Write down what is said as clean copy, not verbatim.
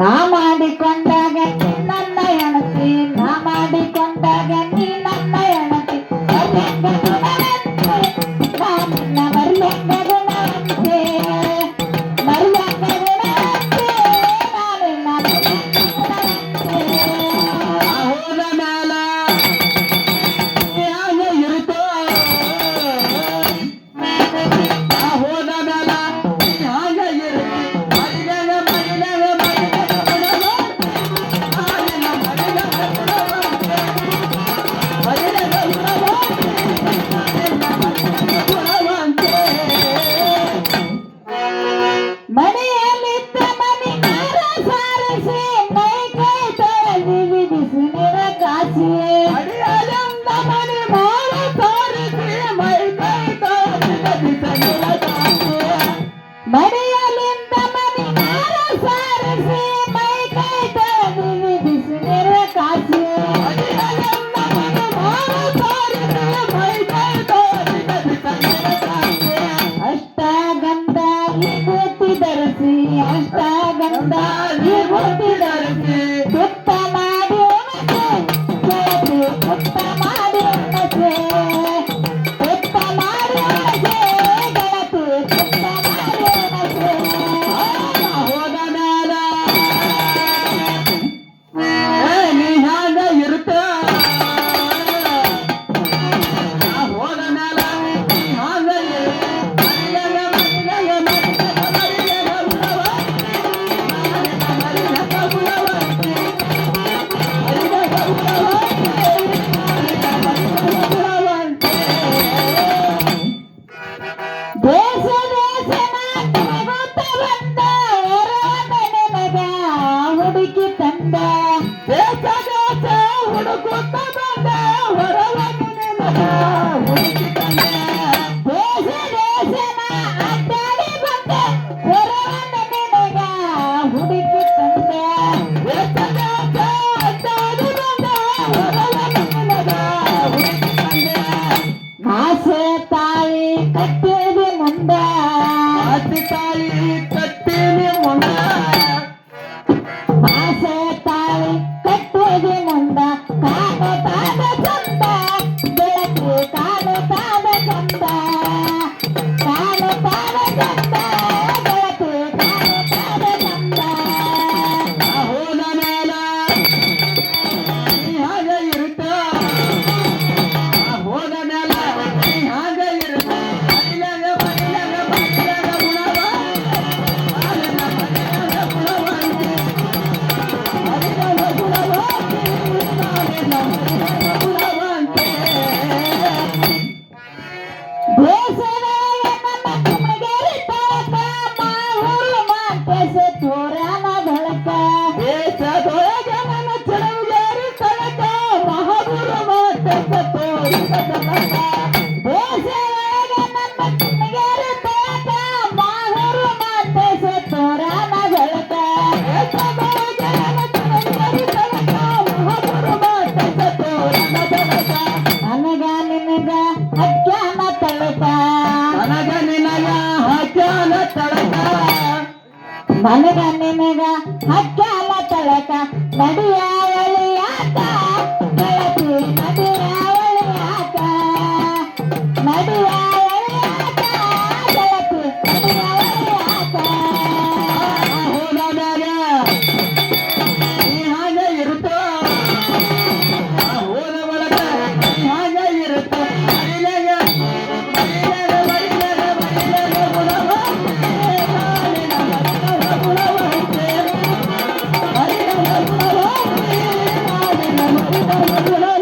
ನಾ ಮಾಡಿಕೊಂಡಾಗ ನೀ ನನ್ನ ಹೆಣತಿ ನಾ ಮಾಡಿಕೊಂಡಾಗ ನೀ ನನ್ನ ಹೆಣತಿ ನಿನ್ನ ಮರಿಯಂಗ ಗುಣವಂತೆ ಮರಿಯಂಗ ಗುಣವಂತೆ ನಾನು ಹೋದ ಮೇಲ ಯಾಗ ಇರುತ್ತೋ ಹೋದ ಮೇಲ ಯಾಗ ಇರುತ್ತೆ ಮನೆಯಲ್ಲಿದ್ದ ಮನೆ ಸಾರಿಸಿ ಮೈ ಕೈ ತೊಳೆದು ಬಿಡಿಸಿ ನೀರ ಕಾಸಿ ಅಡಿಯಾಲೆಂದ ಮನೆ ಮಾಡ ಸಾರಿಸಿ ಮೈ ಕೈ ಮನೆಯಲ್ಲಿಂದ ಮನೆ ಸಾರಿಸಿ ಮೈ ಕೈ ತೊಳೆದು ಬಿಡಿಸಿ ನೀರ ಕಾಸಿ ಅಡಿಯಾಲೆಂದ ಮನೆ ಮಾಡ ಸಾರಿಸಿ ಮೈ ಕೈ ಅಷ್ಟಗಂಧ ವಿಭೂತಿ ಧರಿಸಿ ಅಷ್ಟಗಂಧ ವಿಭೂತಿ ಧರಿಸಿ ತುತ್ತ ಮಾಡಿ ಗೆಳತಿ ತುತ್ತ ಮಾಡಿ ತುತ್ತ ಮಾಡಿ ಗೆಳತಿ ತುತ್ತ ಮಾಡಿ ಹೋದ ಮೇಲ ನೀ ಹ್ಯಾಂಗ ಇರುತ್ತ ಹೋದ ಮೇಲ ನೀ ಹ್ಯಾಂಗ ದೇಶ ದೇಶ ನಾಟಕ ಬಂದ ನಿನಗ ಹುಡುಕಿ ತಂದ ದೇಶ ದೇಶ ಹುಡುಕುತ್ತ ಬಂದ ಹೊರವನಿನ ಹುಡುಕಿ ತಂದ ದೇಶ ದೇಶನ ಅಡ್ಡಾಡಿ ಬಂದ ಹೊರವನ್ನ ನಿನಗ ಹುಡುಕಿ ತಂದ ದೇಶ ದೇಶ ಅಡ್ಡಾಡಿ ಬಂದ ಹೊರವನಿನ ಹುಡುಕಿ ತಂದ ಆಸೆ ತಾಯಿ ಕಟ್ಟಿದೆ ಮುಂದ ಆಸೆ ತಾಯಿ ಕಟ್ಟಿನಿ ಮುಂದ ಆಸೆ ತಾಯಿ ಕಟ್ಟಿದೆ ಮುಂದ ಕಾಣುತ್ತಾದ ಚಂದ ಬೆಳಕು ಕಾಣುತ್ತಾದ ಚಂದ ಕಾಣುತ್ತಾದ ಚಂದ ಬೆಳಕು ಕಾಣುತ್ತಾದ ಚಂದ ಹೋದ ಮೇಲ ನೀ ಹಾಗ ಇರುತ್ತ ಹೋದ ಮೇಲ ನೀ ಹಾಗ ಇರುತ್ತ ಮರಿಲಾಗ ಮರಿಲಾಗ ಮರಿಲಾಗ ಗುಣವ ಮರಿಲಾಗ ಮರಿಲಾಗ ಗುಣವಂತೆ ಮರಿಲಾಗ ಗುಣವಂತೆ ಮರಿಲಾಗ ಮರಿಲಾಗ ಗುಣವಂತೆ ದೇಶದೊಳಗೆ ನನ್ನ ಕುಮಗೇರಿ ತಳಕ ಮಾವೂರು ಮಾಂಟೇಶ ತೋರಣ ಬೆಳಕ ದೇಶದೊಳಗೆ ನನ್ನ ಚಳವಳಿ ತನಕ ಮಹಾಗುರು ಮಾತ ತೋರಿದ ತನಕ ದೇಶದೊಳಗೆ ನನ್ನ ಕುಮಗೇರಿ ತಳಕ ಮಾವೂರು ಮಾಂಟೇಶ ತೋರಣ ಬೆಳಕ ದೇಶದೊಳಗೆ ನನ್ನ ಚಳವಳಿ ತನಕ ಮಹಾಗುರು ಮಾತ ತೋರಿದ ತನಕ ನನಗ ನಿನಗ ಅಜ್ಞಾನ ತಳಕ ನನಗ ನಿನಗ ಹಕ್ಯಾನ ತಳಕ ನನಗ ನಿನಗ ಅಜ್ಞಾನ ತಳಕ ನಡಿಯಾವಳಿ ಯಾಕ ಗೆಳತಿ ನಡಿಯಾವಳಿ ಯಾಕ ನಡಿಯಾವಳಿ ಯಾಕ ಗೆಳತಿ ನಡಿಯಾವಳಿ ಯಾಕ ಹೋದ ಮ್ಯಾಗ ನೀ ಹಾಗ ಇರುತ್ತ ಹೋದ ಒಳಗ ನೀ ಹಾಗ ಇರುತ್ತ ಮರಿಲಾಗ ಮರಿಲಾಗ ಮರಿಲಾಗ ಮರಿಲಾಗ ಗುಣವಂತೆ ನಾಳಿನ ಮರಿಲಾಗ ಗುಣವಂತೆ ಮರಿಲಾಗ ಗುಣವಂತೆ ನಾಳಿನ ಮರಿಲಾಗ ಗುಣವಂತೆ